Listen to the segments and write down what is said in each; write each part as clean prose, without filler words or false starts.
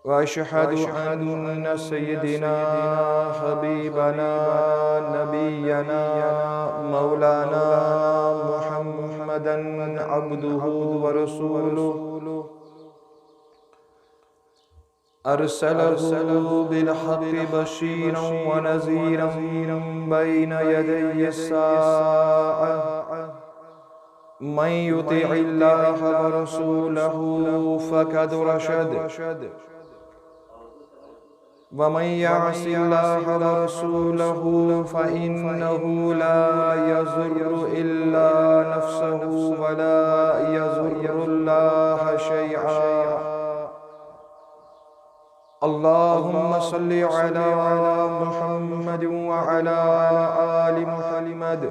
वअशहदु अन्न सय्यदिना हबीबना नबियना मौलाना मुहम्मदन अब्दुहु व रसूलुहु अरसलहु बिलहक़्क़ि बशीरन व नज़ीरन बैन यदै अस्साअ मन युतिइल्लाह व रसूलहु फ़क़द रशद व मन यअसिल्लाह व रसूलहु फ़इन्नहु ला यज़ुर्रु इल्ला नफ़्सहु व ला यज़ुर्रुल्लाह शैअ। अल्लाहुम्मा सल्लि अला मुहम्मद व अला आलि मुहम्मद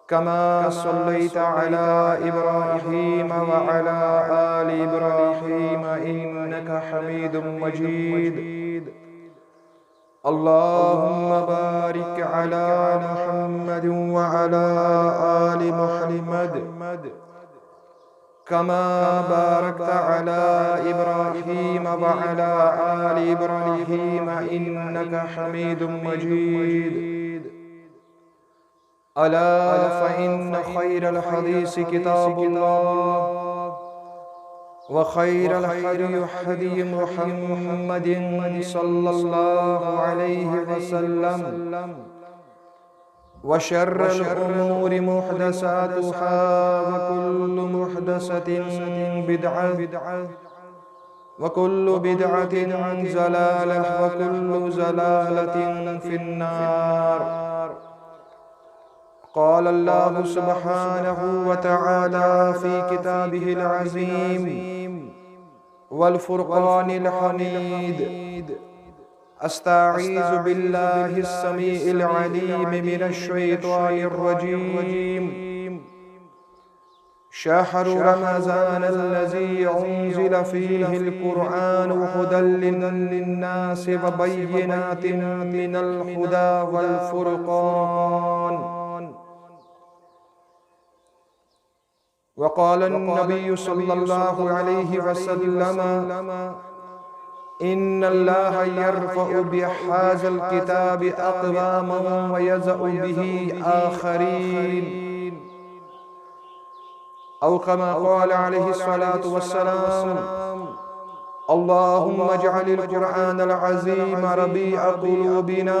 कमा सल्लैता अला इब्राहीम व अला आलि इब्राहीम इन्नका हमीदुम मजीद। अल्लाहुम्मा बारिक अला मुहम्मद व अला आलि मुहम्मद कमा बारकता अला इब्राहीम व अला आलि इब्राहीम इन्नका हमीदुम मजीद। अला फ़इन्न खैरल हदीस किताबुल्लाह व खैरल हदी हदी मुहम्मदिन सल्लल्लाहु अलैहि वसल्लम व शर्रल उमूरि मुहदसातुहा व कुल्लु मुहदसतिन बिदअह व कुल्लु बिदअतिन ज़लालह व कुल्लु ज़लालतिन फिन्नार। क़ाल अल्लाहु सुब्हानहु व तआला फ़ी किताबिहिल अज़ीम वल फ़ुरक़ानिल हमीद। अस्तईज़ु बिल्लाहिस समीइल अलीम मिनश शैतानिर रजीम। शहरु रमज़ानल्लज़ी उन्ज़िल फ़ीहिल क़ुरआनु हुदल लिन्नासि व बय्यिनातिन मिनल हुदा वल फ़ुरक़ान। वक़ाल अन्नबिय्यु सल्लल्लाहु अलैहि वसल्लम इन्नल्लाह यरफ़उ बिहाज़ल किताबि अक़वामन व यज़अु बिही आख़रीन। औ कमा क़ाल अलैहि स्वलातु वस्सलाम अल्लाहुम्मा इजअलिल क़ुरआनल अज़ीम रबीअ क़ुलूबिना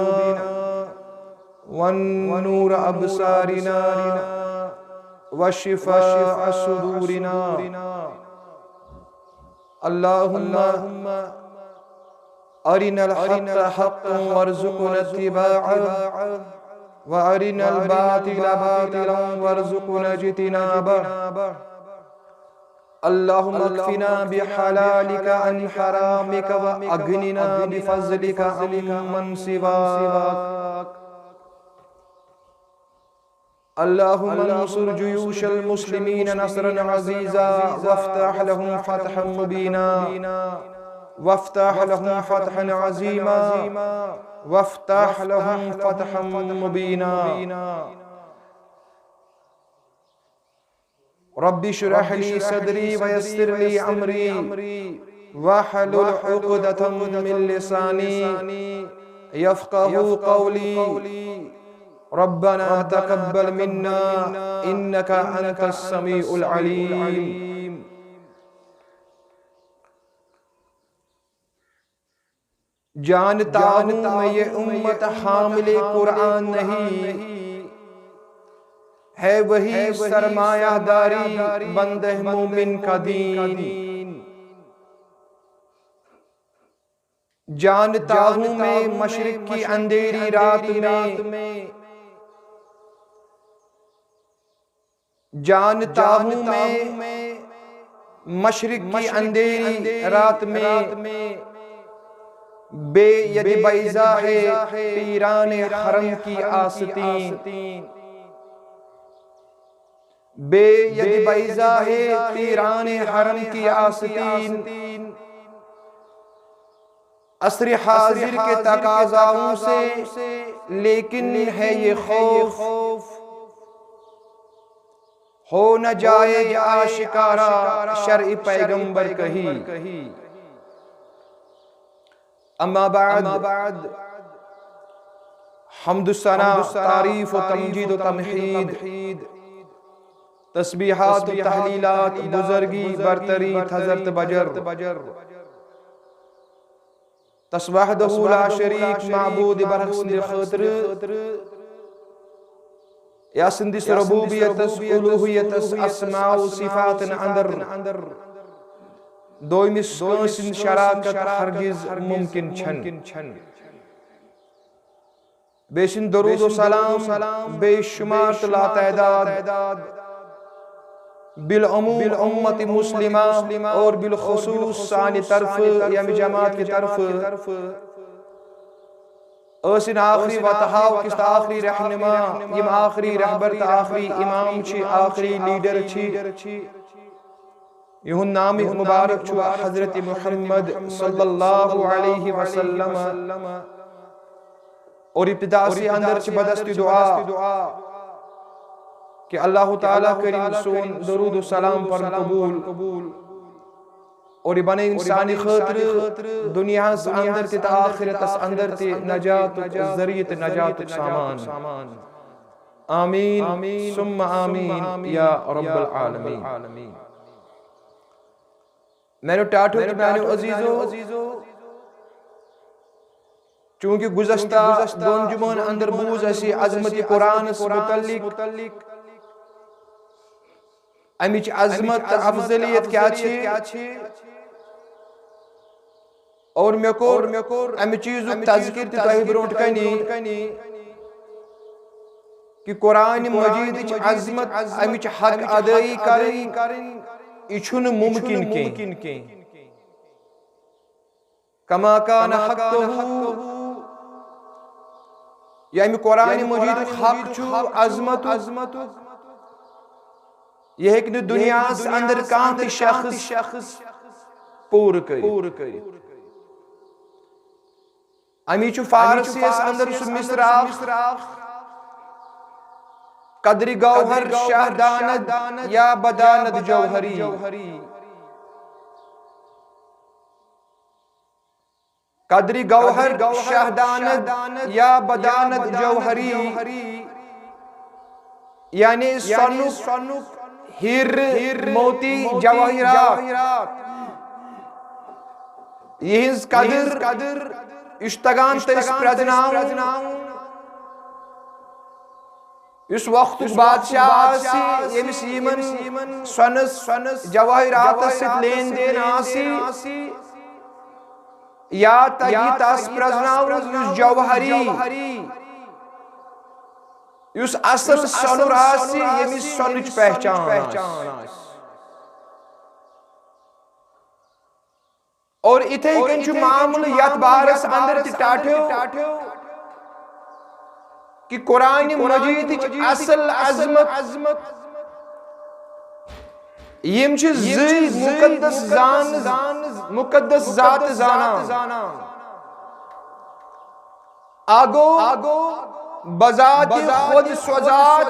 वन नूर अब्सारिना व शिफ़ाअ सुदूरिना। अल्लाहुम्मा अरिनल हक़्क़ हक़्क़न वरज़ुक़ना इत्तिबाअह व अरिनल बातिला बातिलन वरज़ुक़ना इज्तिनाबह। अल्लाहुम्मा अक्फ़िना बिहलालिका अन हरामिका व अग्निना बिफ़ज़लिका अम्मन सिवाक। अल्लाहुम्मा अंसुर जुयूशल मुस्लिमीन नस्रन अज़ीज़ा वफ़्तह लहुम फ़तहन मुबीना वफ़्तह लहुम फ़तहन अज़ीमा वफ़्तह लहुम फ़तहन मुबीना। रब्बि इश्रह ली सदरी व यस्सिर ली अमरी वहलुल उक़दतम मिन लिसानी यफ़क़हू क़ौली। रब्बना तक़ब्बल मिन्ना इन्नका अंतस समीउल अलीम। जानता हूँ मैं ये उम्मत हामिले कुरान नहीं है, वही सरमायादारी बंदे मोमिन का दीन। जानता हूँ मैं मशरिक की अंधेरी रात में, जानता हूँ मैं मशरिक की अंधेरी रात में बेयद बैज़ा है पीराने हरम की आस्तीन। बेयद बैज़ा है पीराने हरम की आस्तीन। असर हाजिर के तकाज़ाओं से लेकिन है ये खौफ हो न जाए आशिकारा शर्इ पैगंबर कहीं। अम्मा बाद हम्दुस्सना तारीफ व तमजीद व तमहीद तस्बीहात व तहलीलात बुजुर्गी बरतरी हज़रत बजर तस्बहदहु ला शरीक माबूद बरहस्द खतर या सिंदिस रबूबियतस उलूहियतस अस्मा व सिफातन अंदर दोइमिस कांसिन शराकत हरगिज मुमकिन छन बेशिन दरूद व सलाम बेशुमार लातदाद बिलअमूम उम्मत मुस्लिमा और बिलखुसूस सानी तरफ यम जमात की तरफ असिन आखिरी वतहाव किस आखिरी रहनुमा यम आखिरी रहबर आखिरी इमाम छी आखिरी लीडर छी युन नाम मुबारक छु हजरत मुहम्मद सल्लल्लाहु अलैहि वसल्लम और इब्तिदा से अंदर च बदस्ती दुआ कि अल्लाह ताला करीम सोन दरूद व सलाम पर कबूल और बने इंसानी खतर दुनिया अंदर ते आखिरत अंदर ते नजात जरियत नजात सामान आमीन सुम्मा आमीन या रब्बल आलमीन। मैंने टाटो मैंने अजीजो चूंकि गुज़श्ता दोन जुमान अंदर बूझ ऐसी अज़मत कुरान मुतल्लिक अमिच अज़मत अफजलियत क्या छे और मे कोर अमि चीज़ तज़किर तह ब्रोट कनी कि कुरान मजीद अज़मत अमिच हक अदाई करन इछुन मुमकिन के कमा कान हक़्क़ुहु यानी कुरान मजीद हक छु अज़मत यह एक दुनिया अंदर कांत शख्स पूर कर अमी छु फारसी अंदर सु मिसराख कदरी गौहर शाहदानद या बदानद जौहरी कदरी गौहर शाहदानद या बदानद जौहरी यानी सनुक हिर मोती जवाहिरात यहिंस कदर इश्तगान तस प्रजनाव इस वक्त बादशाह यमिस यमन सनस जवाहिरात सित लेन देन आसी या तगी तस प्रजनाव युस जौहरी युस असल सनुर आसी यमिस सनुच पहचान और इथे कन मामूल यत बारस अंदर टाठ्यो कि कुरान मजीद असल अज़मत यम मुकद्दस ज़ात जाना आगो बजात खुद स्वजात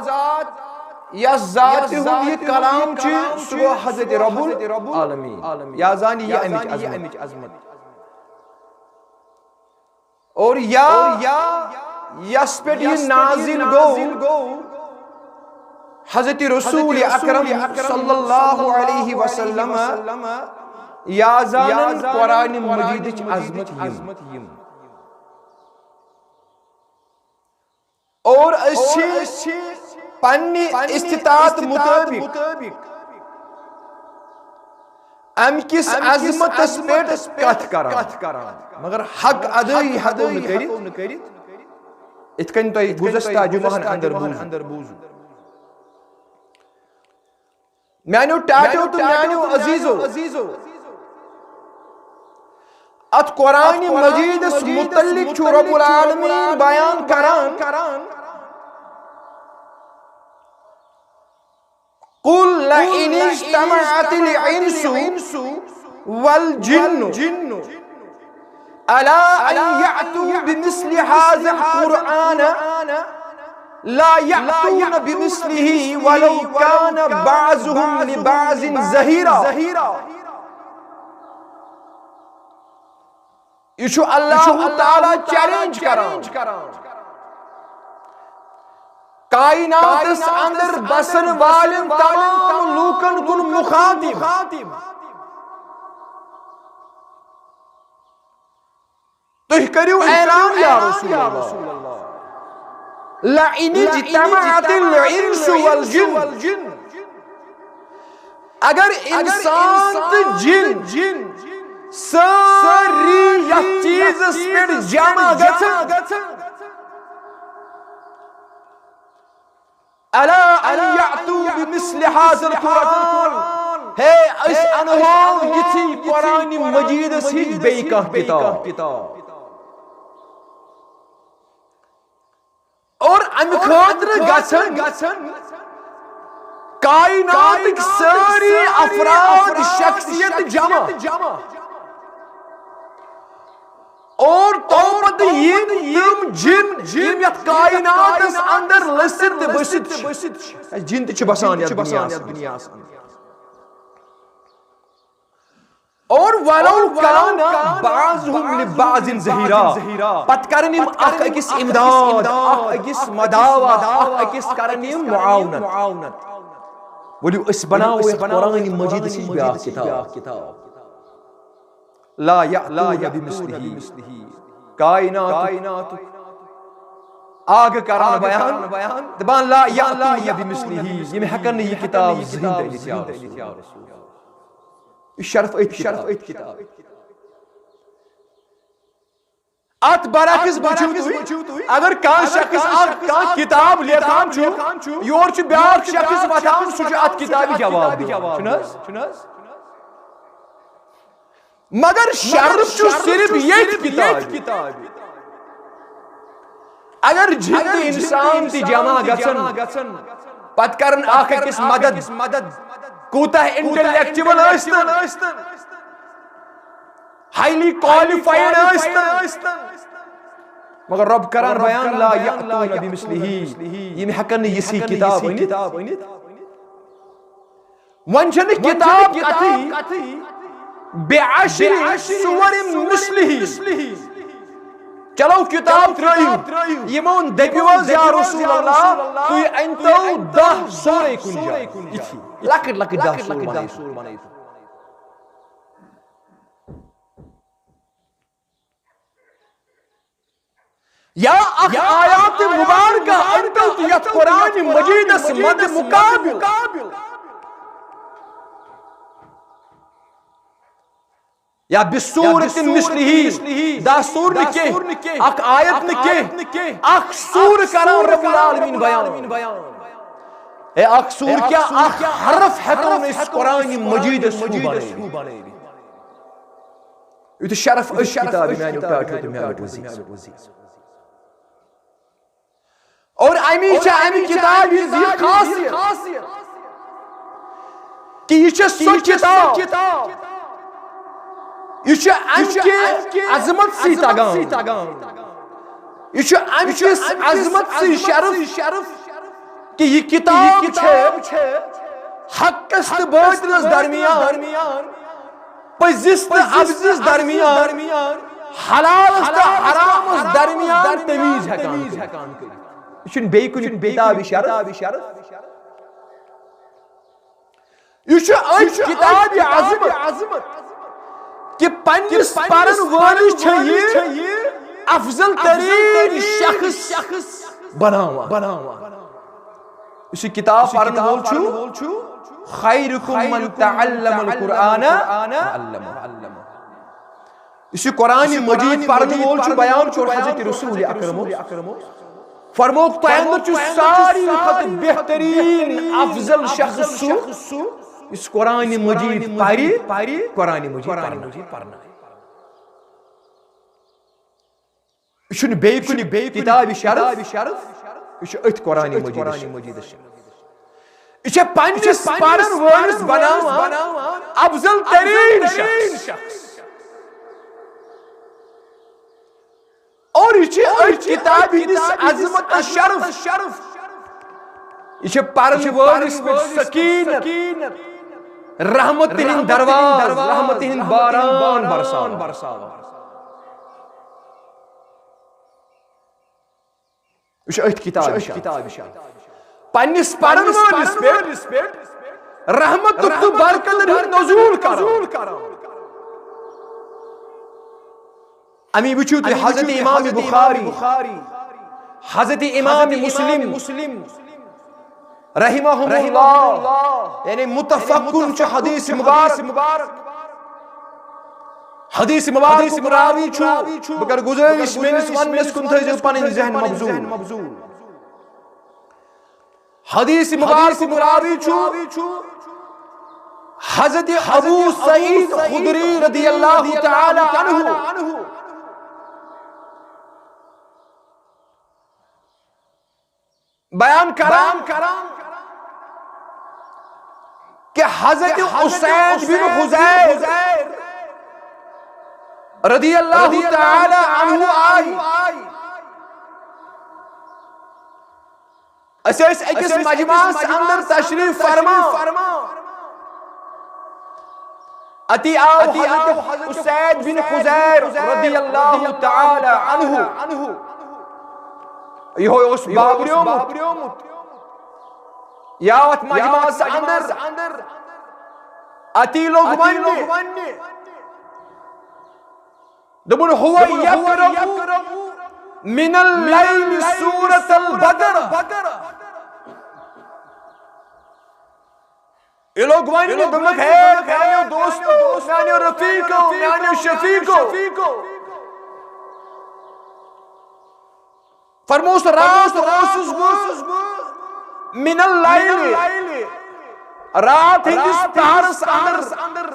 या ज़ात ये कलाम सो हज़रत रब्बुल आलमीन या जानी ये अमिच अज़मत और या यस पे ये नाजिल गो हज़रत रसूल अकरम सल्लल्लाहु अलैहि वसल्लम या जानन कुरान मजीद अज़मत यम और अच्छे पन्नी इस्तिताअत मुताबिक अम किस अज़मत पे कथ करान मगर हक अदाई हको न करित इतकन तो गुज़श्ता जुमान अंदर बूझू मैंने टाटो तो मैंने अजीजो अत कुरान मजीद मुतल्लिक छु रब्बुल आलमीन बयान करान कुल लइन इज्तमअतिल इंसु वल जिन्नु अला अन यअतू बिमिस्लि हाज़िल कुरआन ला यअतून बिमिस्लिही वलौ कान बाज़ुहुम लिबाज़िन ज़हीरा यह अल्लाह ताला चैलेंज करान कायनात अंदर बसन वालिन तमाम लूकन कुन मुखातिब तुह करियो ऐलान या रसूल अल्लाह लइन इज्तमाअतिल इंसु वल जिन अगर इंसान तो जिन सारी यथ चीज़स पे जमा गछन अला अन यअतू बिमिस्लि हाज़िल कुरान हे इस अनहो यथी कुरान मजीद से बे कह किताब और अम खातिर गछन कायनात की सारी अफराद शख्सियत जमा और तौबत यम जिन यथ कायनात अंदर लसित बसित जिन त बसान यथ दुनिया और वलो कान बाज़ुहुम लिबाज़िन ज़हीरा पत करनिम अख अकिस इमदाद अख अकिस मदावा अख अकिस करनिम मुआवनत बोलियो इस बनाओ कुरान मजीद से ब्याह किताब ला यअतूना बिमिस्लिही कायनात आग करान बयान दबान ला यअतूना बिमिस्लिही ये हकन ये किताब जिंदा या रसूल शरफ ऐत किताब अत बरअक्स बचू अगर कान शख्स कान किताब लेखान छु योर छु ब्याक शख्स वठान सु अत किताब जवाब छुनस मगर शर्फ छु सिर्फ ये किताब अगर जिन इंसान ती जमा गछन पत करन आख किस मदद कोता इंटेलेक्चुअल आस्तन हाईली क्वालिफाइड आस्तन मगर रब करान बयान ला यअतूना बिमिस्लिही ये हकन यसी किताब अनित वन छन किताब कथी बेअशरि सुवर मिस्लिही चलो किताब त्रयू यमोन दबिवज या रसूल अल्लाह तु अनतो 10 सूरे कुंजा लकट 10 सूर बनाई या आयात मुबारका अंतल यत कुरान मजीद मद मुकाबिल या बिसूरत मिस्लिही दा सूर निके अक आयत निके अक सूर करा रब्बुल आलमीन बयान ए अक सूर क्या अक हरफ है तो इस कुरान मजीद सू बने ये शरफ किताब में उठाओ तो मैं वजीर और अमी किताब ये खासियत कि ये सो किताब ये अजमत सी तगान ये अजमत सी शरफ कि ये किताब हक्कस तो बातिलस दरमियान पजिस तो अफजिस दरमियान हलाल तो हरामस दरमियान तमीज हकान ये बे कुछ किताब शरफ ये किताब अजमत कि पंजिस परन वाली चाहिए अफजल तरीन शख्स बनावा इसी किताब परन बोल छु खैरुकुम मन तअल्लमल कुरान वअल्लमहु इसी कुरान मजीद परन बोल छु बयान छु हजरत रसूल अकरम फरमोक तयंदर छु सारी खत बेहतरीन अफजल शख्स इस कुरान मजीद पारी कुरान मजीद पढ़ना ये बे किताब शरफ ये कुरान मजीद ये पंजिस परन वालिस बनावा अफजल तरीन शख्स और ये किताब अजमत शरफ ये परन वालिस सकीनत रहमत दरवाज़ रहमत बारान बरसावा पन्निस पढ़न वालिस पे रहमत तो बरकत नज़ूल करो अमी वुचू तुम हज़रत इमाम बुखारी हज़रत इमाम मुस्लिम रहिमहुल्लाह यानी मुतफक्कुन च हदीस मुबारक हदीस मुबारक रावी छु बकर गुजारिश मेनिस वनस कुन थजो पनिन जहन मबजूल हदीस मुबारक रावी छु हज़रत अबू सईद खुदरी रदियल्लाहु तआला अन्हु बयान कराम कि हज़रत उसैद बिन हुज़ैर रदियल्लाहु तआला अन्हु आई अकिस मजमास अंदर तशरीफ फरमा अति आओ हज़रत उसैद बिन हुज़ैर रदियल्लाहु तआला अन्हु यो उस बाबरियोमुत यावत मजमास अंदर अति लोग वन्ने दबुन हुवा यक़रअ मिनल लैल सूरतल बदर ये लोग वन्ने दुमक है मेरे दोस्तों मेरे रफीको मेरे शफीको फरमोस रात रोसुस मिनल लैल रात हिंदिस पहरस अंदर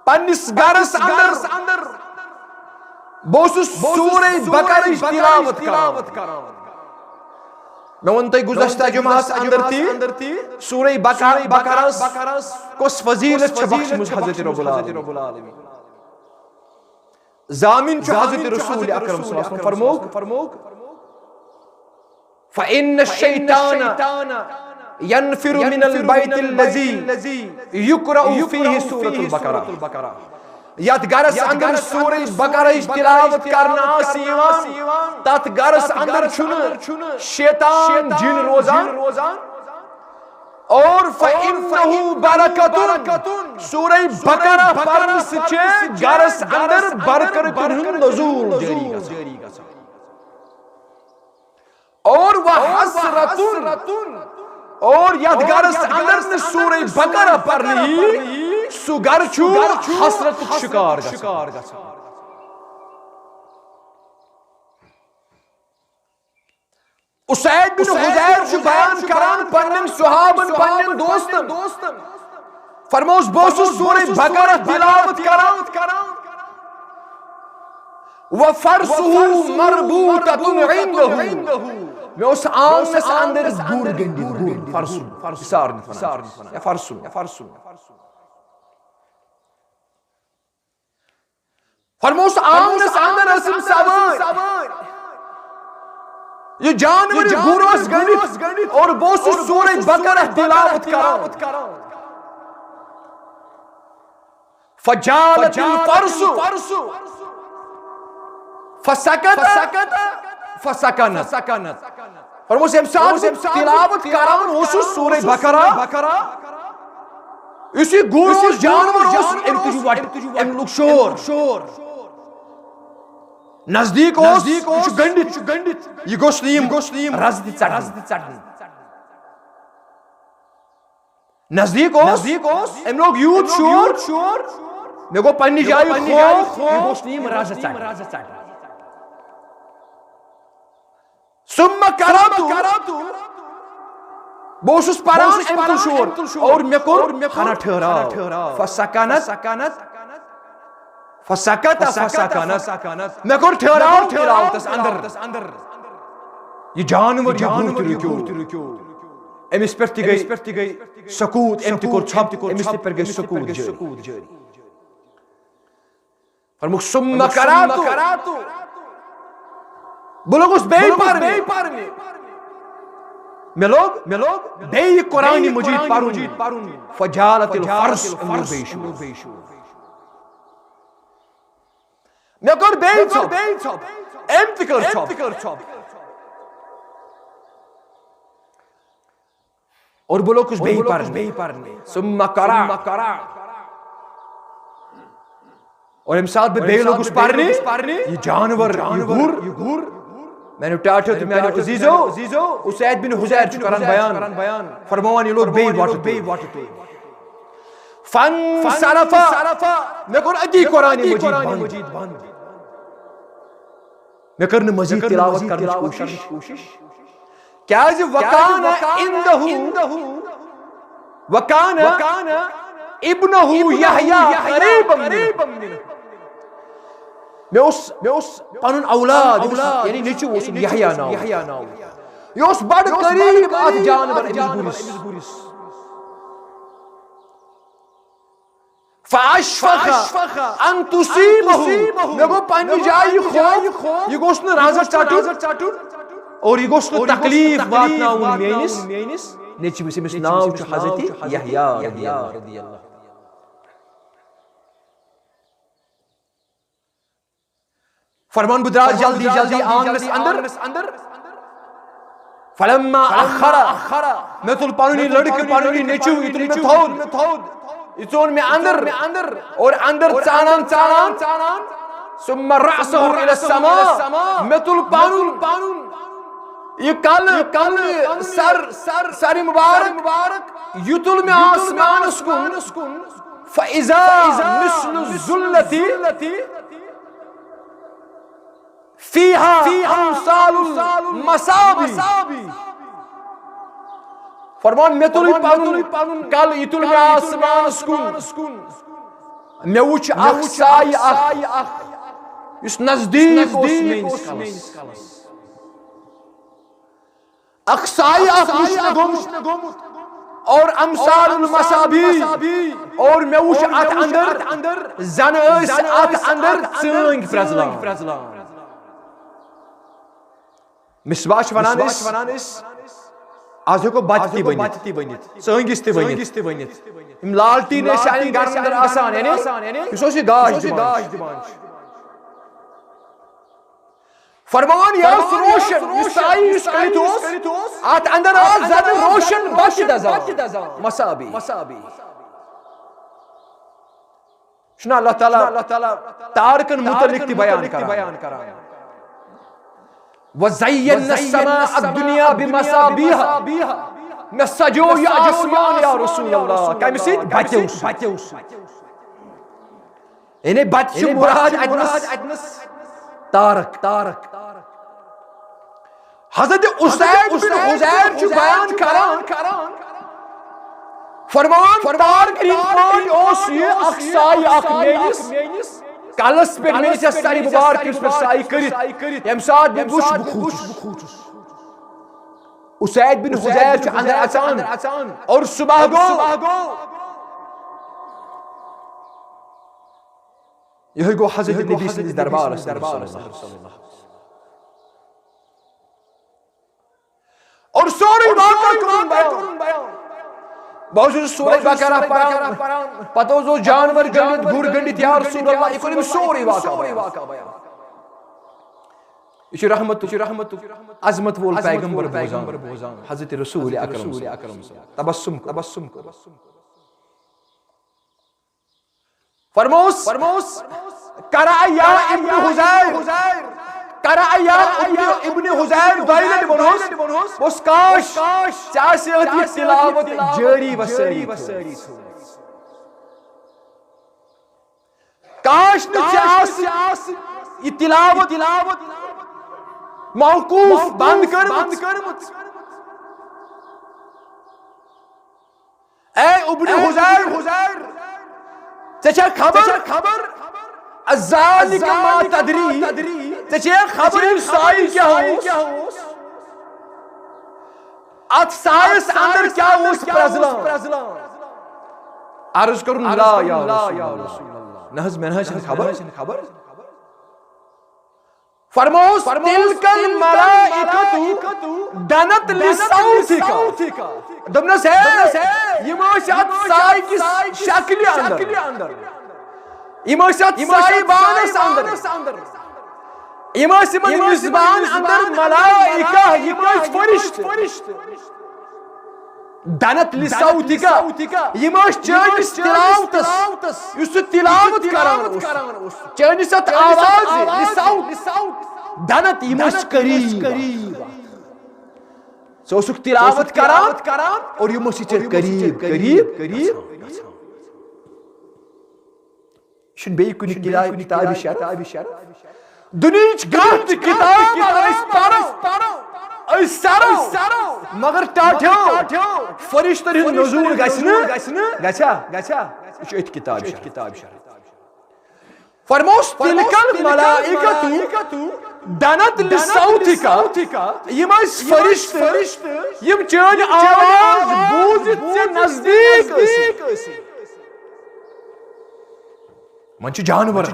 पन्निस गरस अंदर बोसुस सूरे बकरा तिलावत करान मैं उनते गुज़श्ता जुमास अंदर थी सूरे बकरा कोस फजीलत छ बख्श हज़रत रब्बुल आलमीन ज़ामिन छ हज़रत रसूल अकरम सल्लल्लाहु अलैहि वसल्लम फरमोक फ़इन्न शैतान यनफिरु मिनल बैतिल लज़ी युक़रअु फ़ीहि सूरतुल बकरा यत गरस अंदर सूरे बकरा तिलावत करना आसियान तत गरस अंदर छुन शैतान जिन रोजान और फ़इन्नहु बरकतुन सूरे बकरा पढ़ने से गरस अंदर बरकत नज़ूल जारी और वह हसरतुन और यदगारस अंदर ने सूरे बकरा पढ़नी सुगर छु हसरत शिकार उसैद बिन हुज़ैर छु बयान करान पन्नन सुहाबन पन्नन दोस्तन फरमोस बोसुस सूरे बकरा तिलावत करान व फरसुहु मरबूततुन इंदहु मैं उस आंगनस अंदर गुर गंडी फरसु या फरसु फरमोस आंगनस अंदर असम सवार ये जानवर गुरोस गंडी और बोसु सूरे बकरा तिलावत करान फजालतिल फरसु फसकनत और वो तिलावत करान उस सूरे बकरा इसी गुरोस जानवर एम शोर नजदीक गंडित ये गोश्तीम रज़द चढ़न नजदीक एम लोग यूथ शोर मे गो पन्नी जाय खौफ ये गोश्तीम रज़द चढ़न सुम्मा करातु बोसुस परान एम शोर और मे कोर खाना ठहराव फसकत मे कोर ठहराव तस अंदर ये जानवर रुक्यो एमिस पर गई सकूत एम कोर छप एमिस पर गई सकूत जारी फरमुक सुम्मा करातु बुलोग उस बेई पर में लोग बेई कुरान मजीद पढ़ूं फजालतिल फर्स बेशु मैं कर बेई छप एम तिकर छप और बोलो कुछ बेही पढ़ने सुम्मा करा और हम साथ में लोग कुछ पढ़ने ये जानवर ये घूर मैंने उठाया तो मैंने अजीजो उसैद बिन हुज़ैर छु करन बयान फरमान ये लोग बेही वाटते फन सरफा मैं कर अदी कुरान मजीद बंद मैं करने मजीद तिलावत करने की कोशिश क्या जो वकाना इंदहु वकाना इब्नहु यहया करीबम मिन मैं उस पनुन औलाद यानी निचु उस यहया नाव ये उस बड़ करीब अत जानवर गुरिस फाशफख अन तुसीबहु मैं गो पानी जाई खौफ ये गोस न राजर चाटुन और ये गोस न तकलीफ वातनाउन मेनिस नेचि मिस नाव च हजरत यहया रदियल्लाहु फरमान बुदरा जल्दी आंगनस अंदर फलम्मा अखरा मैं तुल पानी लड़के पानी नेचु इतने थोद इतोन में अंदर और अंदर चानान सुम्मा रअसहु इला समा मैं तुल पानुन ये कल सर मुबारक युतुल में आसमान उसकुन फइजा मिस्लु जुल्लती फीहा अमसालुल मसाबी फरमान मैं तुल पानुन कल इतुल में आसमान उसकुन मैं उच अख साय अख इस नजदीक उस मेनिस कलस अख साय अख गोमुत और अमसालुल मसाबी और मैं उच अत अंदर जन अत अंदर चंग प्रजलान मिसबाश वनानिस आज को बाती बनित चंगिस ते बनित इम लालटी ने साइन घर अंदर आसान यानी इसोसी दाश दिवान फरमान या रोशन ईसाई करितोस आत अंदर आ ज़द रोशन बश दजा मसाबी शुना अल्लाह ताला तारकन मुतल्लिक बयान करा वज़य्यना समा दुनिया बिमसाबीहा मैं सजो या आसमान या रसूल अल्लाह कमिसित बचउस इन्हें बच्चु मुराद अदनस तारक हज़रत उसैद बिन हुज़ैर छु बयान करान फरमान तारक रिपोर्ट ओस ये अक्साई अख मेनिस कलस पे मेरे से सारी मुबारक किस पर साई करित हम साथ में बुश उसैद बिन हुज़ैर छु अंदर अचान और सुबह गो यह गो हज़रत नबी के दरबार सल्लल्लाहु और सोरी वाक़ा कुरान बयान बहुत सूरह बकरा परान पतो जो जानवर गंडित घुर गंडित या रसूल अल्लाह इकोनिम सोरी वाक़ा बयान इश रहमत अज़मत वोल पैगंबर बोजान हज़रत रसूल अकरम तबस्सुम फरमोस करा या इब्न हुज़ैर करा या इब्न हुज़ैर दाइलन बनोस उस काश चासे अति तिलावत जारी वसरी काश न चास ये तिलावत मौकूफ बंद कर ए इब्न हुज़ैर तेरे खबर अज़ालिक मा तदरी तेरे खबर साई क्या हो अत साइस अंदर क्या हो प्रजला अर्ज करूं ला या रसूल नहज मनहज खबर फरमोस तिलकल मलाइकतु दनत लिसौतिका दमनस है यमोशत साई की शक्ल अंदर यमोशत साई बानस अंदर यमोश मिज़बान अंदर मलाइका यमोश फरिश्त दनत लिसाउतिका यमस चैनिस तिलावतस युस तिलावत करान चैनिस आवाज लिसाउत दनत यमस करीब सोसुक तिलावत करान और यमस करीब करीब शुन बे कुन किताब शर दुनियाच गंत किताब मगर टाठो फरिश्तर हिंद नज़ूल गछा किताब फरमोस तिलकल मलाइकतु दनत लिसौतिका यम फरिश्तर यम चन आवाज बूझित नजदीक मन जानवर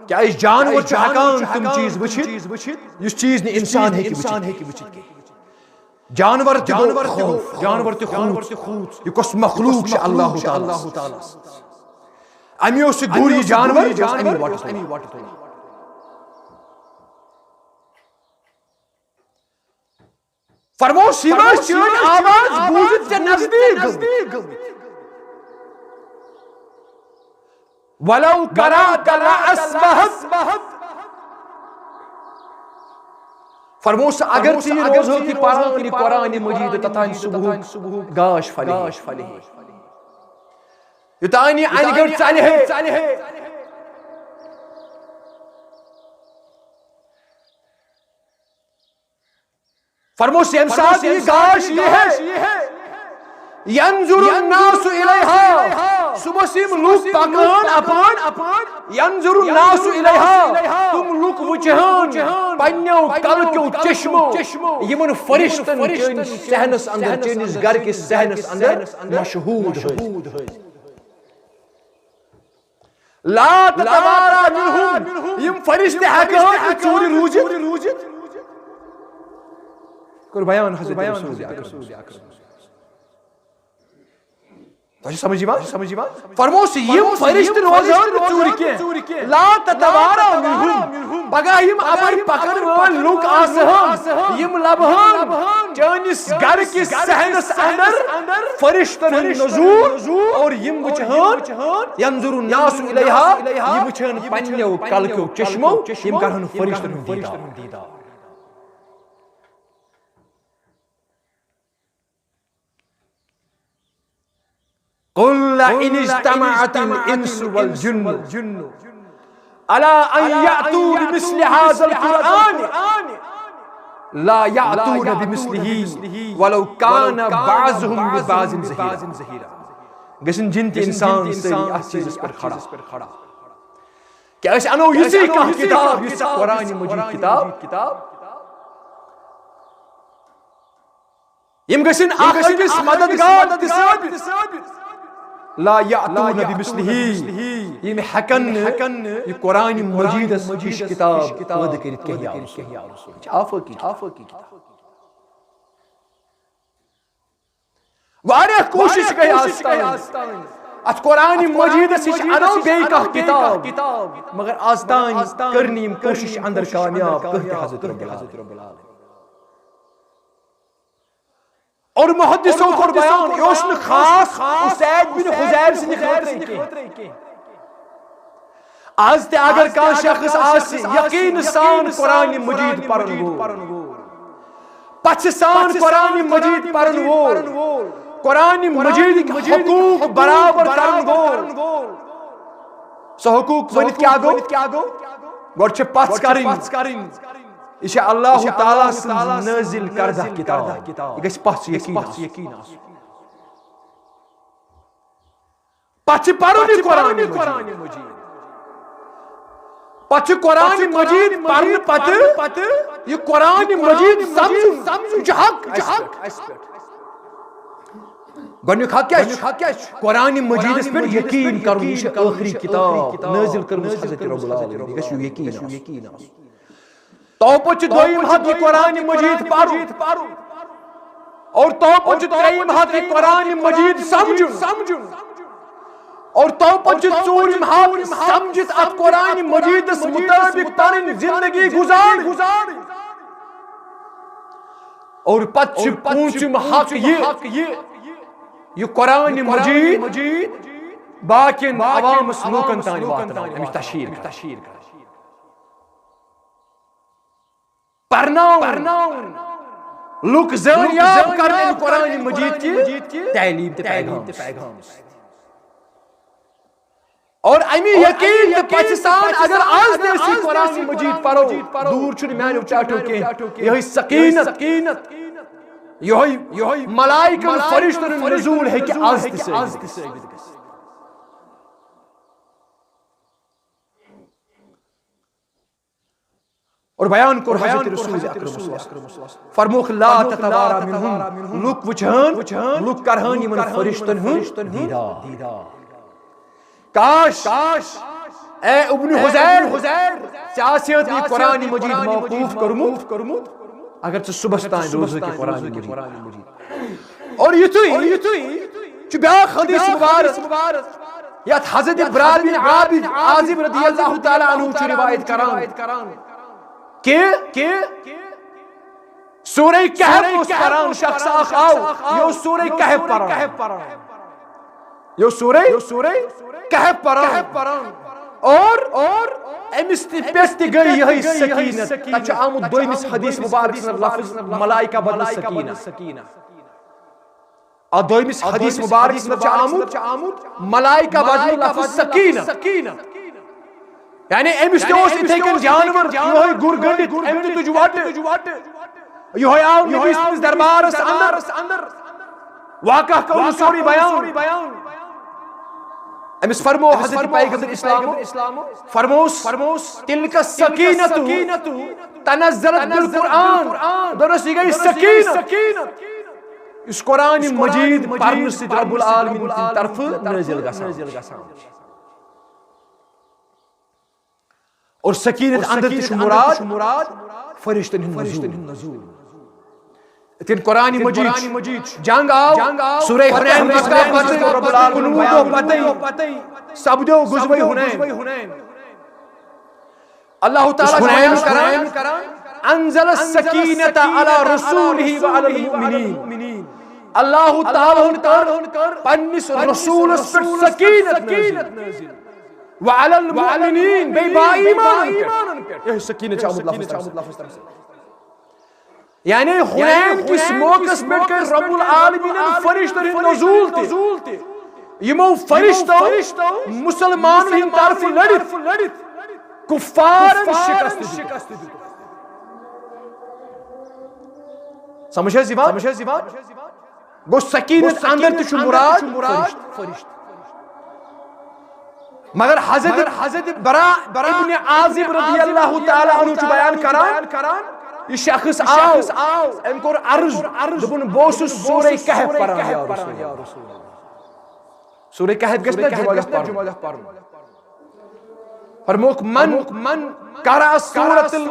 क्या जानवर हकान तुम चीज वचित इस चीज ने इंसान है जानवर ते खूत ये कस मखलूक छ अल्लाह ताला अमियो से दूर ये जानवर अमी वाट फरमो सीमा चन आवाज बूझित के नजदीक वलौ करा कला अस्बहत फरमोस अगर ती रोज होती पारानी कुरान मजीद तथा सुबह गाश फले युतानी अनगढ़ चले है फरमोस इंसान ये गाश ये है यंजुरु नासु इलैहा सुबह सिम लुक पकान अपन यंजुरु नासु इलैहा तुम लुक वुचहान पन्यो कलक्यो चश्मो यमन फरिश्तन चन सहनस अंदर चनिस घर के सहनस अंदर मशहूद है ला तवारा मिनहुम यम फरिश्ते हकान चोरी रूजित कर बयान हजरत रसूल अकरम समझिवा फरमोस यम फरिश्त रोजान चोरी के ला तवारा मिनहुम बगा यम अबर पकड़ वाल लुक आसहम यम लबहन चनिस घर के सहनस अंदर फरिश्तन नज़ूर और यम वचहन यंजुरु नासु इलैहा यम वचहन पन्यो कलक्यो चश्मो यम करहन फरिश्तन दीदार कुल इन इज्तमअतिल इंसु वल जिन्नु अला अन यातू बिमिस्लि हाज़ल कुरआन ला यातून बिमिस्लिही वलौ काना बाज़ुहुम बिबाज़िन ज़हीरा गसन जिन इंसान से इस चीज पर खड़ा क्या ऐसे अनो इसी का किताब इस कुरान मजीद किताब यम गसन आखिस मददगार साबित ला यातून बिमिस्लिही ये में हकन ये कुरान मजीद मजीद किताब पद करित के या रसूल आफकी किताब वारे कोशिश कई आस्तान अत कुरान मजीद से अनो बे का किताब मगर आस्तान करनी कोशिश अंदर कामयाब कहते हजरत रब्बुल आलमीन और मुहद्दिसों को बयान योशन खास उसैद बिन हुज़ैर से खतरे के आज ते अगर का शख्स आस यकीन सान कुरान मजीद पढ़न वो पछ सान कुरान मजीद पढ़न वो कुरान मजीद के हुकूक बराबर करन वो सो हुकूक वनित क्या गो गोर छ पछ करिन इसे अल्लाह ताला नाजिल करदा किताब ये गस पछ यकीन पछ पढ़ो कुरान मजीद पछ कुरान मजीद पढ़न पत ये कुरान मजीद समझ हक गन्युक हक क्या कुरान मजीद पर यकीन करो ये आखिरी किताब नाजिल करमस हजरत रब्बुल आलमीन गस यकीन तोपच दोइम हक कुरान मजीद पढ़ो और तोपच त्रेइम हक कुरान मजीद समझुन और तोपच चोरिम हक समझित अत कुरान मजीद मुताबिक पढ़न जिंदगी गुजार और पच पूंचम हक ये ये कुरान मजीद बाकिन अवाम लूकन तान वातनावन अमिच तशहीर परनावन लुक ज़रियाब करने कुरान मजीद की तालीम ते पैगाम और अमी यकीन ते पाकिस्तान अगर आज देसी कुरान मजीद पढ़ो दूर छुन म्यानो चाटो के यही सकीनत यही मलाइका फरिश्तन नज़ूल है कि आज तिसे और बयान को हज़रत रसूल अकरम फरमोख ला ततवारा मिनहुम लुक वुचहन लुक करहन यमन फरिश्तन हुन दीदा काश ए इब्न हुज़ैर चासियत कुरान मजीद मौकूफ करमुत अगर च सुबह तान रोज के कुरान मजीद और युतुई च ब्याख हदीस मुबारक यात हज़रत इब्राहिम बिन आबिद आज़िब रदियल्लाहु तआला अन्हु च रिवायत करान के सूरह कहफ उस परान शख्स आओ यो सूरह कहफ परान यो सूरह कहफ परान और अमिस पे गई यही सकीनत तच आमुद दोइमिस हदीस मुबारक लफ्ज मलाइका बदल सकीना आ दोइमिस हदीस मुबारक तच आमुद मलाइका बदल लफ्ज सकीना यानी अमिस इथे कन जानवर यो गुरगंडित अमि तुज वट यो आव नबी दरबार अंदर वाक़ा कौन सूरी बयान अमिस फरमो हज़रत पैगंबर इस्लाम फरमोस तिलका सकीनतु तनज़्ज़लत बिल कुरान दरस गई सकीनत इस कुरान मजीद पढ़ने से रब्बुल आलमीन की तरफ नाज़िल गसान और सकीनत अंदर मुराद फरिश्तन नज़ूल इतन कुरान मजीद जंग आओ सूरह हुनैन जिसका रब्बुल आलमीन पतई सबदो गुज़वे हुनैन अल्लाह ताला करान अंज़ल सकीनत अला रसूलिही व अलल मुमिनीन अल्लाह ताला कर पन्निस रसूल पर सकीनत नाज़िल व अलल मुमिनीन बे ईमान यह सकीनत चामुद लफ्ज़ यानी हुनैन किस मौक़स पे कर रब्बुल आलमीन फरिश्तों नज़ूल थे यमो फरिश्तों मुसलमानों हिंद तरफ लड़ित कुफ्फार शिकस्त दित समझे ज़िबान गो सकीनत अंदर तो मुराद फरिश्त मगर हज़रत बरा इब्न आज़िब रदियल्लाहु ताला अन्हु बयान करान ये शख्स आओ इनको अर्ज दुबन बोस सूरह कहफ पढ़ान या रसूल सूरह कहफ गस्ना जुमला पढ़न फरमोक मन करा सूरतुल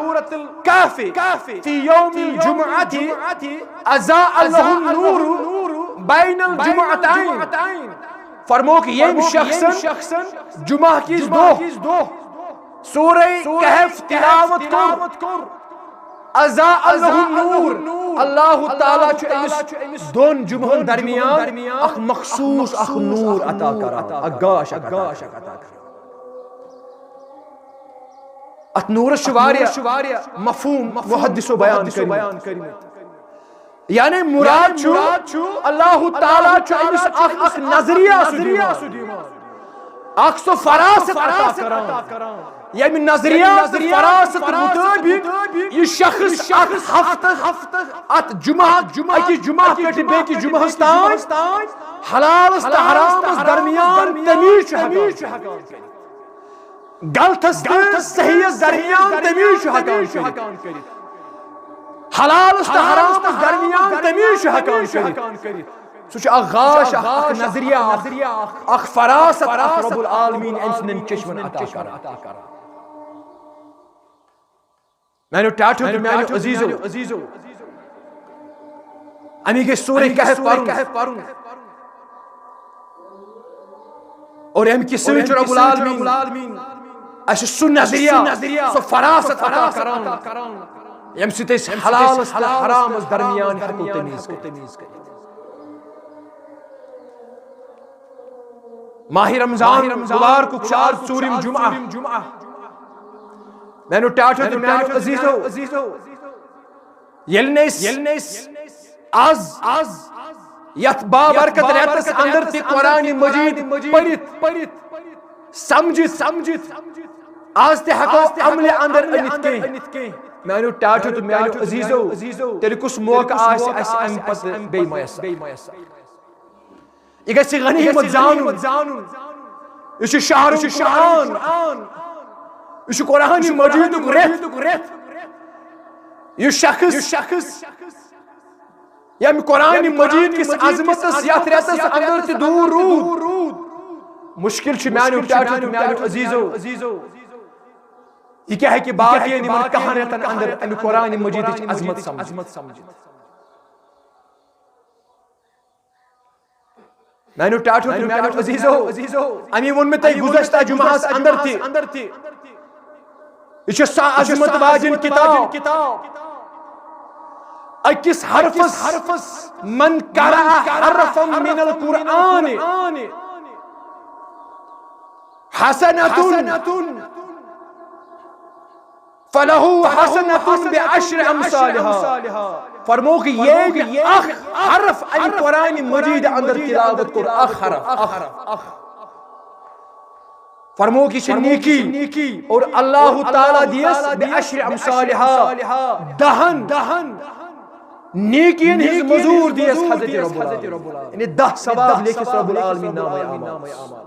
कहफ फी यौमिल जुमअती अज़ा लहु नूर बैनल जुमअतैन फरमोक येम शख्सन जुमा की दो सूरह कहफ तिलावत कर अज़ा लहु नूर अल्लाह ताला इस दोन जुमहन दरमियान अख मखसूस अख नूर अता करा अगाश अता करा अत नूर शुवारिया मफहूम मुहद्दिसो बयान करिन यानी मुराद छु अल्लाह ताला इस अख नजरिया सुदीमान अख सो फरासत अता करा यमि नजरिया फरासत मुताबिक ये शख्स हफ्ता अत जुमा कट बेकि जुमहस तान हलाल त हराम दरमियान तमीज हकान गलतस सही दरमियान तमीज हकान हलाल त हराम दरमियान तमीज हकान सुच आगाश अख नजरिया अख फरासत अख रब्बुल आलमीन इंसान चश्मन अता करा मैंने टाटो मैंने अजीजो अमी के सूरह कहफ पढ़ूं और हम की सच रब्बुल आलमीन अश सु नजरिया सो फरासत अता करान यम सिते हलाल त हराम दरमियान हको तमीज कर माह रमजान मुबारक शार चूरिम जुमा मैंने टाटो तो मैंने अजीजो यलनेस आज यथ बाबरकत रेतस अंदर ति कुरान मजीद पढ़ित समझित आज ते हको अमले अंदर अनित के मैंने टाटो तो मैंने अजीजो तेरे कुछ मौका आस अस अम पत बे मयसर ये गछि गनीमत जानून इस शहर कुरान इस कुरान मजीद रेत ये शख्स यम कुरान मजीद किस अजमत यथ रेतस अंदर ते दूर रूद मुश्किल छ मैंने टाटो तो मैंने अजीजो ये क्या है कि बात ये निमन कहां रेतन अंदर अम कुरान मजीद की अजमत समझ मैंने टाटो तो मैंने अजीजो अमी वन में तय गुज़श्ता जुमास अंदर थी ये सा अजमत वाजिन किताब अकिस हरफस मन करा हरफम मिनल कुरान हसनतुन फलहु हसनतुन बिअश्र अमसालिहा फरमो कि ये हरफ अल कुरान मजीद अंदर तिलावत कर हरफ फरमो कि नेकी और अल्लाह ताला दियस बिअश्र अमसालिहा दहन नेकी हिज मजूर दियस हजरत रब्बुल यानी 10 सवाब लेके रब्बुल आलमीन नाम अमाल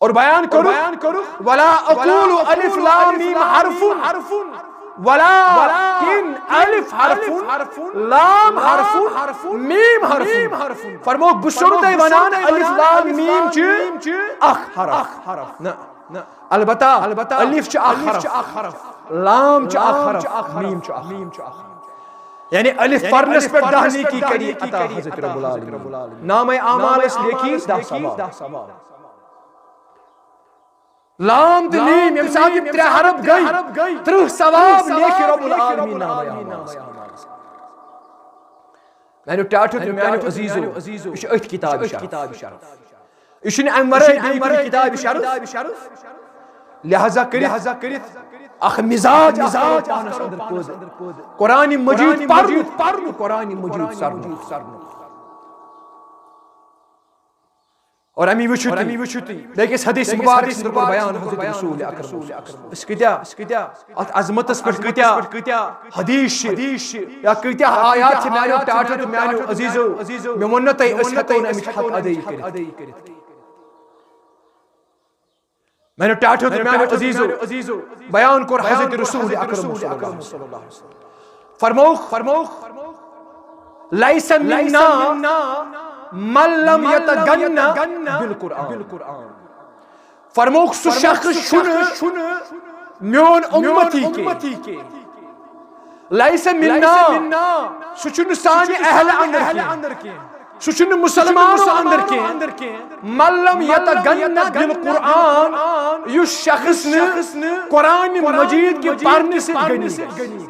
और बयान करो वला अक़ूलु अलिफ लाम मीम हरफुन वलाकिन अलिफ हरफुन लाम हरफुन मीम हरफुन फरमो बुशुरते वनान अलिफ लाम मीम च अख हरफ न अलबत्ता अलिफ च अख हरफ लाम च अख हरफ मीम च अख यानी अलिफ फरनस पर दहनी की करी अता हजरत रब्बुल आलमीन नाम अमाल इस लेखी 10 सवाब लाम दलीम यमसाब ये 3 हरफ गई 3 सवाब लेके रब्बुल आलमीन नाम मैंने टाटो तो मैंने अजीजो इश अथ किताब शरफ इशन अमरे किताब शरफ लिहाजा करित अख मिजाज पानस अंदर कुरान मजीद पढ़ कुरान मजीद सरनु और अमी वुचुती देखिस हदीस मुबारक पर बयान हजरत रसूल अकरम इसकत्या अजमतस पर कत्या हदीस या कत्या आयात मैंने टाटो तो मैंने अजीजो मैं वन तय अस हतो न अमिक हक अदई करित मैंने टाटो तो मैंने अजीजो बयान कर हजरत रसूल अकरम सल्लल्लाहु अलैहि वसल्लम फरमो लैस मिन्ना मल्लम यतगन्ना बिल कुरान फरमो सु शख्स शुन म्योन उम्मती के लैस मिन्ना सुचुन सानी अहल अंदर के सुचुन मुसलमानों अंदर के मल्लम यतगन्ना बिल कुरान यु शख्स ने कुरान मजीद के पढ़ने से गनी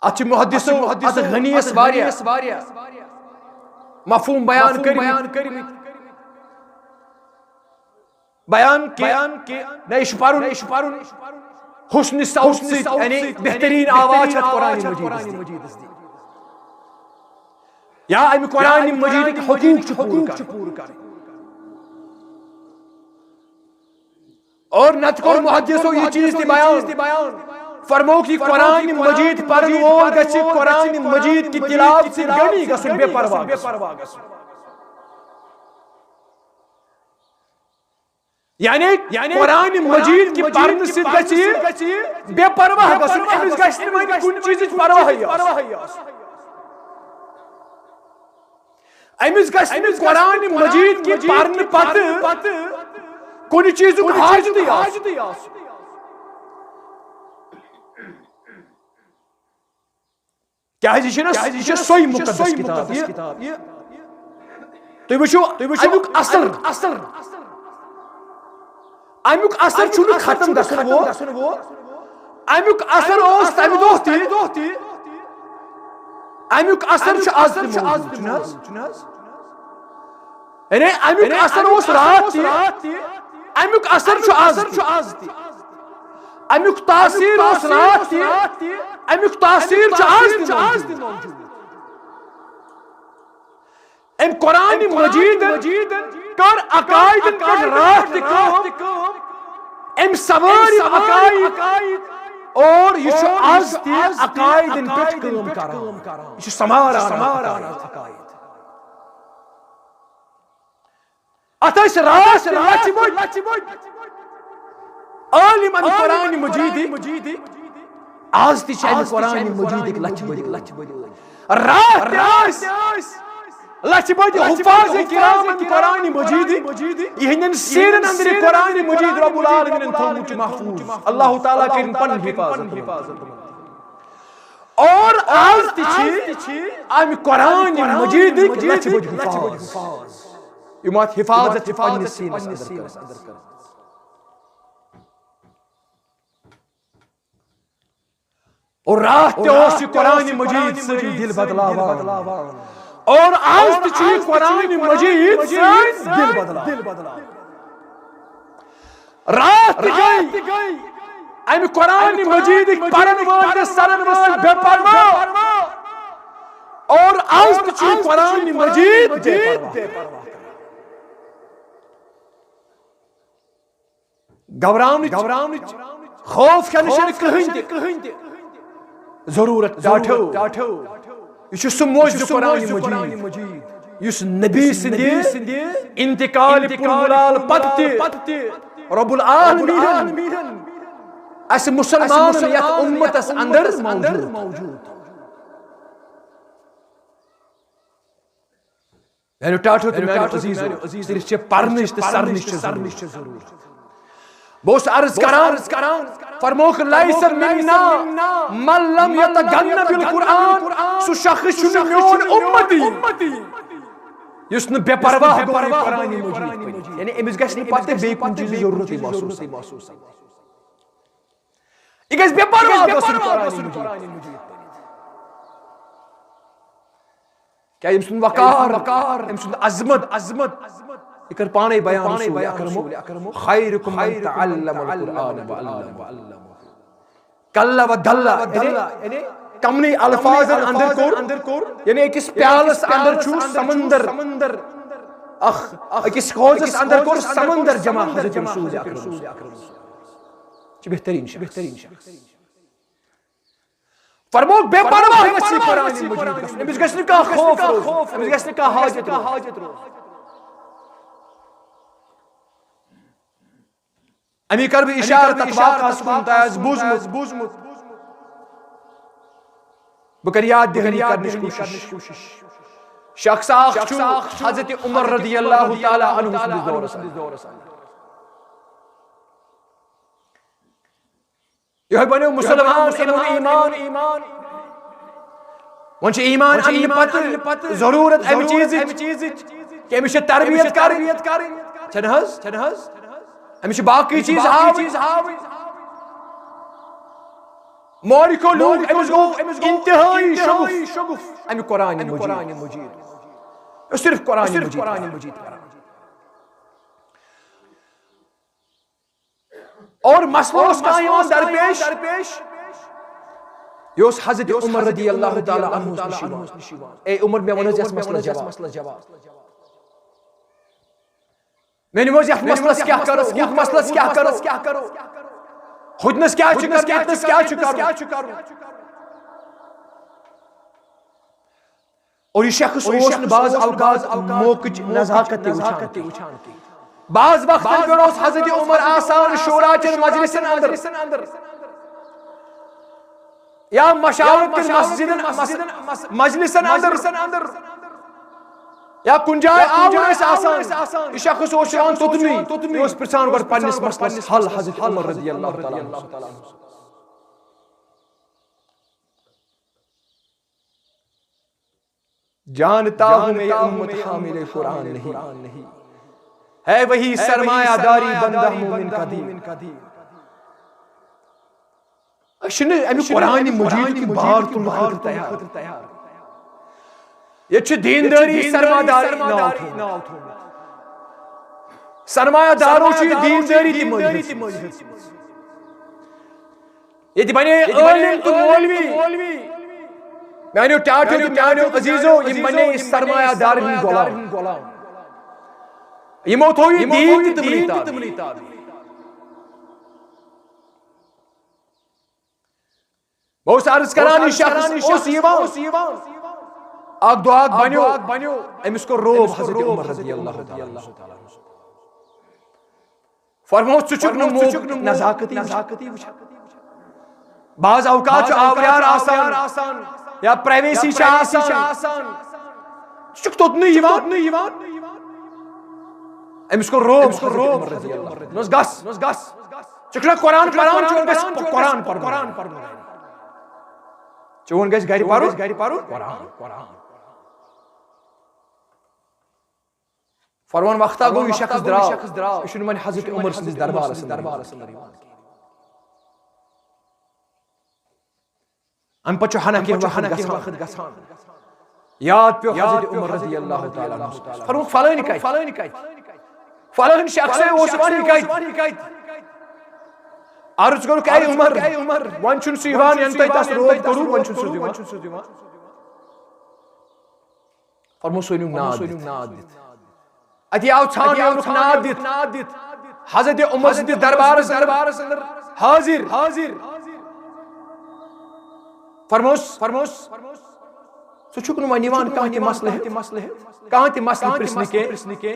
अच्छे मुहद्दिसों गनीस वारिया मफहूम बयान कर बयान के नइश पारुन हुस्न सौत यानी बेहतरीन आवाज है कुरान मजीद या अम कुरान मजीद के हुकूक पूरा कर और नत को मुहद्दिसों ये चीज बयान फरमो की कुरान मजीद पढ़न वोल गछि कुरान मजीद की तिलावत से गनी गसुन बेपरवाह गसुन यानी कुरान मजीद की पढ़न से गछि बेपरवाह गसुन अमिस गछि मन कुन चीज परवाह अमिस गछि कुरान मजीद की पढ़न पत कुन चीज हाजती क्या है ये सोई मुकद्दस किताब तो वुचो अमुक असर छुन खत्म गसन वो अमुक असर ओस तमि दोती अमुक असर आज यानी अमुक असर उस रात अमुक असर आज अमुक तासीर उस रात अमुक तासीर आज कुरान मजीद कर अकायदन पे रात सवार अकायद और ये आज अकायदन पे काम करान ये समारान अकायद अतस रात लचबोद आलिम कुरान मजीद आज ति कुरान मजीद लचबोद रात लचबोद हुफाज किराम कुरान मजीद यहन सीरन अंदर कुरान मजीद रब्बुल आलमीन थोमुत महफूज अल्लाह ताला के पन हिफाजत और आज ति आम कुरान मजीद लचबोद हुफाज युमात हिफाजत पन्ने सीनस अंदर कर और रात कुरान मजीद से दिल बदलावा और आज ति कुरान मजीद से दिल बदला रात गई अम कुरान मजीद पढ़न वाल सरन वाल बेपरवा और आज ति कुरान मजीद बेपरवा घबरान खौफ कहीं जरूरत डाठो यह मोज कुरान मजीद युस नबी सिंदे इंतकाल पुरमुलाल पत्ते रब्बुल आलमीन अस मुसलमान यत उम्मतस अंदर मौजूद यानी टाठो तो मेरे अजीजो सिर्फ पढ़निश ते सरनिश जरूर बोस अर्ज करान फरमोख लैस मिन्ना मन लम यतगन्न बिल कुरान सु शख्स छु मेन उम्मती युस न बेपरवाह गो कुरान मजीद यानी एमिस गछ न पते बे कुन चीज जरूरत महसूस इ गछ बेपरवाह गो कुरान मजीद क्या एमसुन वकार एमसुन अजमत इकर पाने बयान अकरमो खैरुकुम मन तअल्लमल कुरान व अल्लमहु कल्ला व दल्ला यानी कमनी अल्फाज अंदर कोर यानी किस प्यालस अंदर छु समंदर किस खोजस अंदर कोर समंदर जमा हजरत रसूल अकरम बेहतरीन शख्स फरमो बेपरवाह गछि कुरान मजीद एमिस गछि का खौफ एमिस गछि का हाजत अमी कर भी इशारा तकबार सुनताज बुझमुत बकर याद दिहनी करने की कोशिश शख्स हजरत उमर रदियल्लाहु ताला अन्हु दौर यह बने मुसलमान ईमान वन ईमान पत जरूरत अम चीज कि अमिश तरबियत कर अमिश बाकी चीज मोरिको लोग इंतहाई शगुफ अमि कुरान मजीद सिर्फ कुरान मजीद और मसलों का यहाँ दरपेश योस हज़रत उमर रदियल्लाहु ताला अन्हु ए उमर में वनस मसला जवाब मैंने वो मसला क्या करो खुदनस क्या करो और ये शख्स ओस बाज औकात मौक़िच नज़ाकत उछान की बाज वक्त गरोस हज़रत उमर आसान शूरा चन मजलिसन अंदर या मशावरत मजलिसन अंदर या कुंजाय आवाज आसान शख्स ओस शान तुतमी ओस प्रसान कर पन्निस मसलस हल हज़रत उमर रदियल्लाहु ताला अन्हु जानता हूं मैं उम्मत हामिल कुरान नहीं है वही सरमायादारी बंदा मोमिन का दी अशने अमि कुरान मजीद की बार तुम तैयार ये दीनदारी सरमादारी नाव थोड़ा सरमादारों दीनदारी ये बने आलिम तो मौलवी मैंने टाटो तो मैंने अजीजों ये बने सरमादार गुलाम ये मौत हो ये दीन तबलीग बहुत सारे करानी शख्स उस यीवान आग दुआग बन्यो अमिस को रोब हज़रत उमर रज़ियल्लाहु ताला फरमाओ चुचुक नज़ाकती बाज़ औकात आवयार आसान या प्राइवेसी आसान चुचुक तो नहीं अमिस को रोब नस गस चुकना कुरान पर चोन गस गरि पारो कुरान फरमान वक्ता गो ये शख्स द्राव ये मन हज़रत उमर सिंदिस दरबार अम पछ हना के वक्त गसान याद पे हज़रत उमर रज़ियल्लाहु ताला अन्हु फरमान फलान शख्स ओस वनी अर्ज करो कई उमर वन छुन सिवान यंत तस रोब करू वन छुन सुदिमा फरमो सोनु नाद अति आव छान यानुक नाद दित हज़रत उमर सिंदिस दरबार हाजिर फरमोस सुचुक नु निवान कांति मसले प्रश्न के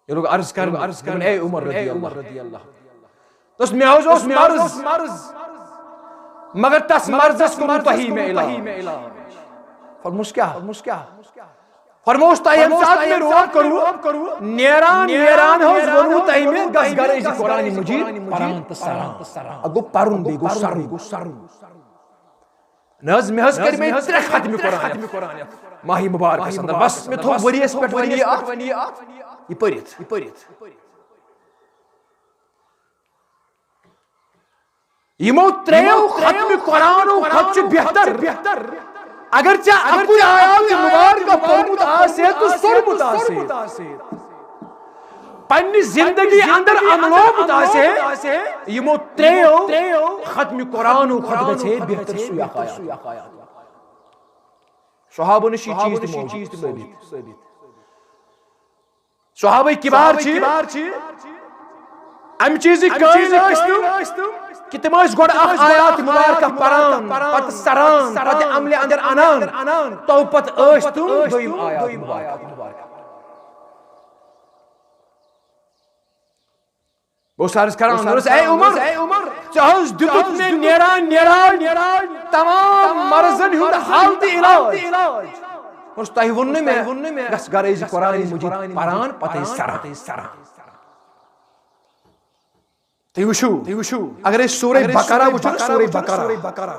ये लोग अर्ज कर ए उमर रज़ियल्लाहु तस मेओस मर्ज मगर तस मर्जस को तही में इलाज फरमोस क्या फरमोस तयम साथ में रोब करू नेरान हो वनु तही में गस गरे कुरान मजीद परान तसरा अगो परुन बे गो सरु नज में हस कर में त्रे खत्म कुरान माही मुबारक अंदर बस में थो वरियस पेट वनी ये परित यमो त्रेयो खत्म कुरान खत बेहतर अगर अकुल आयात मुबारक पढ़मुत आसे तो सुनमुत आसे पन्नी जिंदगी अंदर अमलोमुत आसे यमो त्रेयो खत्म कुरान खत गछे बेहतर सुया सहाबों ने चीज तो सहाबा किबार अम चीज कि तुम गोड आयात मुबारक परान पत सरान पत अमले अंदर अनान तो पत तुम दोयम आयात मुबारक बहुत सारे करान ए उमर चाहस दितुत में नेरान तमाम मर्जन हुंद हालत इलाज और तही वन्ने में गस गरे कुरान मजीद परान पते सरान तिवशु अगर सूरह बकरा वुचो सूरह बकरा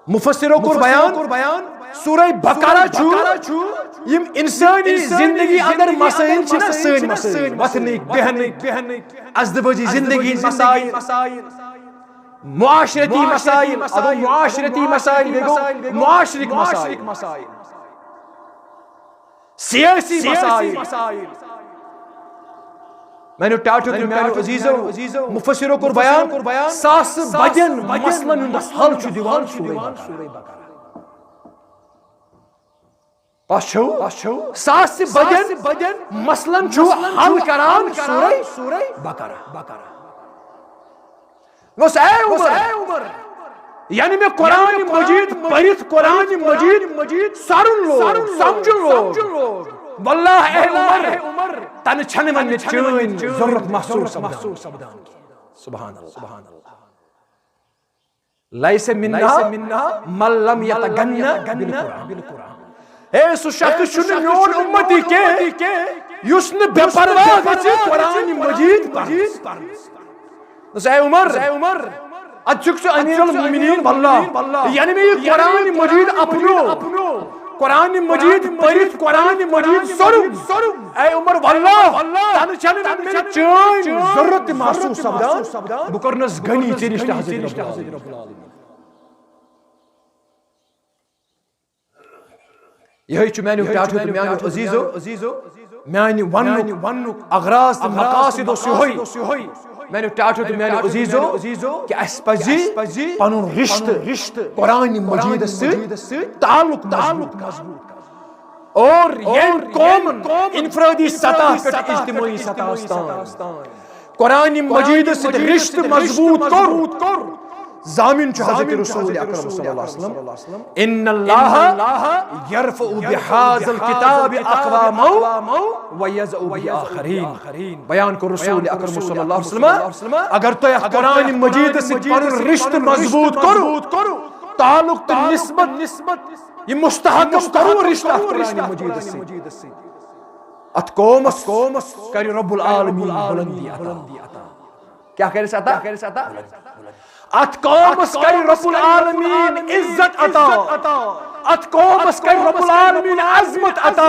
मुफस्सिरों को बयान सूरह बकरा छु यम इंसानी जिंदगी अंदर मसाइल छ ना सैन मसाइल वतनी बहन अज़दवजी जिंदगी मसाइल मुआशरती मसाइल अदो मुआशरती मसाइल देखो मुआशरिक मसाइल सियासी मसाइल मैंने टाटो के मैंने अजीजों मुफस्सिरों को बयान सास बजन मसलन हल छु दीवान सूरह बकरा पाछो सास बजन मसलन छु हल करान सूरह बकरा वो ए उमर यानी मैं कुरान मजीद परित कुरान मजीद सारुन लो समझो लो वल्लाह ए उमर तन छन मन चैन जरूरत महसूस सबदान सुभान अल्लाह लैसे मिन्ना मल्लम यतगन्ना बिल कुरान ए सु शख्स छुन मोन उम्मती के युस्न बेपरवाह गछि कुरान मजीद पर ए उमर अचुक अमीरुल मोमिनीन वल्लाह यानी मैं कुरान मजीद अपनो कुरान मजीद परित कुरान मजीद सरू ए उमर वल्लाह तन छन मेरी चैन जरूरत महसूस सबदान बुकरनस गनी चेरिश्ता हज़रत रब्बुल आलमीन यही मैंने टाठो तो मैंने अजीजो मैंने वन्नुक अगराज तो मकासिद सोई मैंने टाठो तो मैंने अजीजो कि अस्पजी पनुन रिश्ते कुरान मजीद से ताल्लुक मजबूत और ये कौमन इनफरादी सतह पे इज्तिमाई सतह कुरान मजीद से रिश्ते मजबूत कर ज़ामिन हज़रत रसूल अकरम सल्लल्लाहु अलैहि वसल्लम इन्नल्लाह यरफ़उ बिहाज़ल किताब अक़वामौ व यज़उ बिआख़रीन बयान को रसूल अकरम सल्लल्लाहु अलैहि वसल्लम अगर तो कुरान मजीद से पनुन रिश्ते मजबूत करो ताल्लुक तो निस्बत ये मुस्तहकम करो रिश्ता कुरान मजीद से अत कौमस कर रब्बुल आलमीन बुलंदी अता क्या करे अता अत कौमस कर रब्बुल आलमीन इज्जत अता अत कौमस कर रब्बुल आलमीन अज़मत अता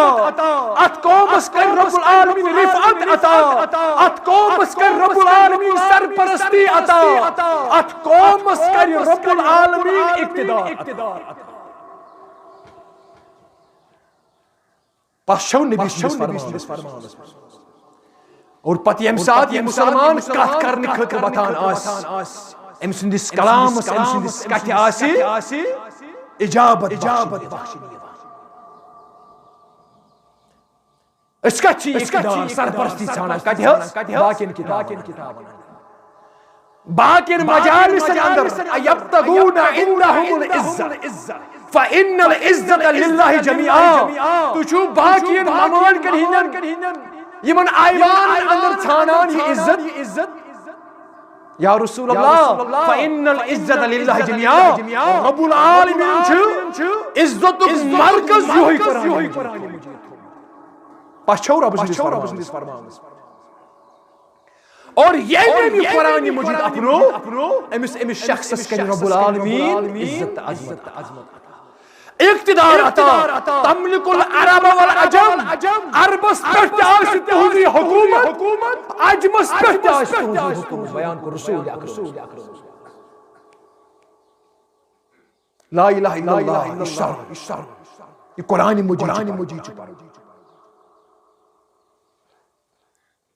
अत कौमस कर रब्बुल आलमीन रिफ़अत अता अत कौमस कर रब्बुल आलमीन सरपरस्ती अता अत कौमस कर रब्बुल आलमीन इक़्तिदार अता पश्चौ नबी फरमान और पति यम साथ ये मुसलमान कथ करने खतर बतान आस एम सुंदिस कलाम एम सुंदिस कथ आसी इजाबत बख्शनी इसका ची इक़्तिदार सरपरस्ती छाना कथ बाकिन किताब बाकिन मजालिस अंदर यब्तगूना इंदहुमुल इज्जा फ़इन्नल इज़्ज़त लिल्लाहि जमीआ तुझु बाकिन ममालिकन हिंदन यमन आइवान अंदर छानान ये इज्जत या रसूल अल्लाह फ़इन्नल इज़्ज़त लिल्लाहि जमीआ रब्बुल आलमीन छु इज्जत मरकज योही कुरान पछौ रब जिस फरमान और ये भी कुरान मजीद अपनो एमिस शख्स के रब्बुल आलमीन इज्जत अज़मत इक़्तिदार अता तमलिकुल अरब वल अजम अरबस पे आस तुहरी हुकूमत अजमस पे आस तुहरी हुकूमत बयान को रसूल अकरम ला इलाहा इल्लल्लाह इश्शर ये कुरान मजीद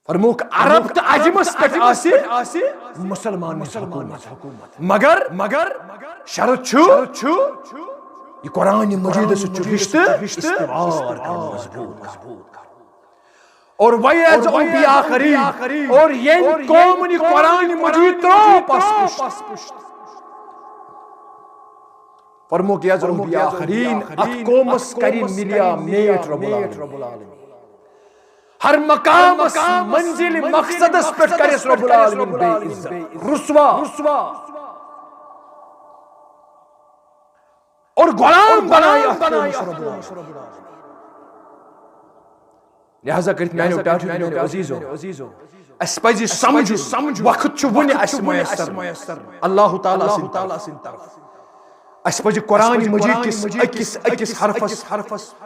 फरमूक अरब तो अजमस पे आसी मुसलमान हुकूमत मगर शर्त छु ये कुरान मजीद से रिश्ते इस्तेमाल मजबूत और वयज़उ बिआख़रीन और ये कौम ने कुरान मजीद तो पस फरमो कि यज़उ बिआख़रीन अत कौमस करी मिलिया मेट रब्बुल आलमीन हर मकाम मंजिल मकसदस पे करे रब्बुल आलमीन बेइज्जत रुस्वा और गुलाम बनाया लिहाजा करत मैंने टाठो अजीजो अस्पजी समझ वक्त छु वने अस मयसर अल्लाह ताला सिन तरफ अस्पजी कुरान मजीद किस हरफस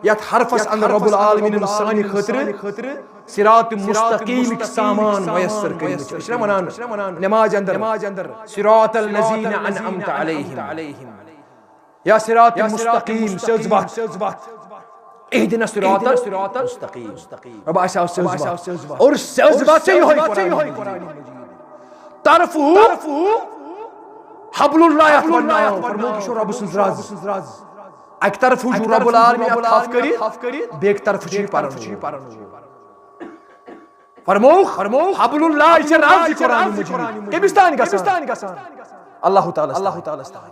यत हरफस अंदर रब्बुल आलमीन सानी खतर सिरात मुस्तकीम के सामान मयसर कर इसने मनान नमाज अंदर सिरातल लजीना अनअमत अलैहिम या सिरात मुस्तकीम सजबत इहदिना सिरातल मुस्तकीम रब आशा सजबत और सजबत से होई कुरान तरफु हब्लुल्लाह फरमाया फरमो कि रब सुराज एक तरफ जो रब्बुल आलमीन थाफ करी बेक तरफ छी परन फरमो हब्लुल्लाह इसे राज कुरान मजीद केबिस्तान का अल्लाह ताला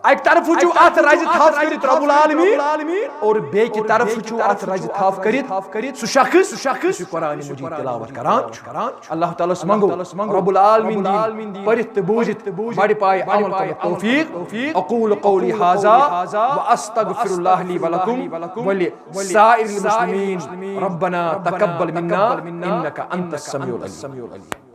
एक तरफ जो आत राज थाफ करित रब्बुल आलमीन और बे की तरफ जो आत राज थाफ करित सु शख्स कुरान मजीद तिलावत करान अल्लाह ताला से मांगो रब्बुल आलमीन दी परित बूजित बड़ी पाए अमल कर तौफीक अक़ूल क़ौली हाज़ा व अस्तगफिरुल्लाह ली व लकुम व लिसाइरिल मुस्लिमीन रब्बना तक़ब्बल मिन्ना इन्नका अंतस समीउल अलीम।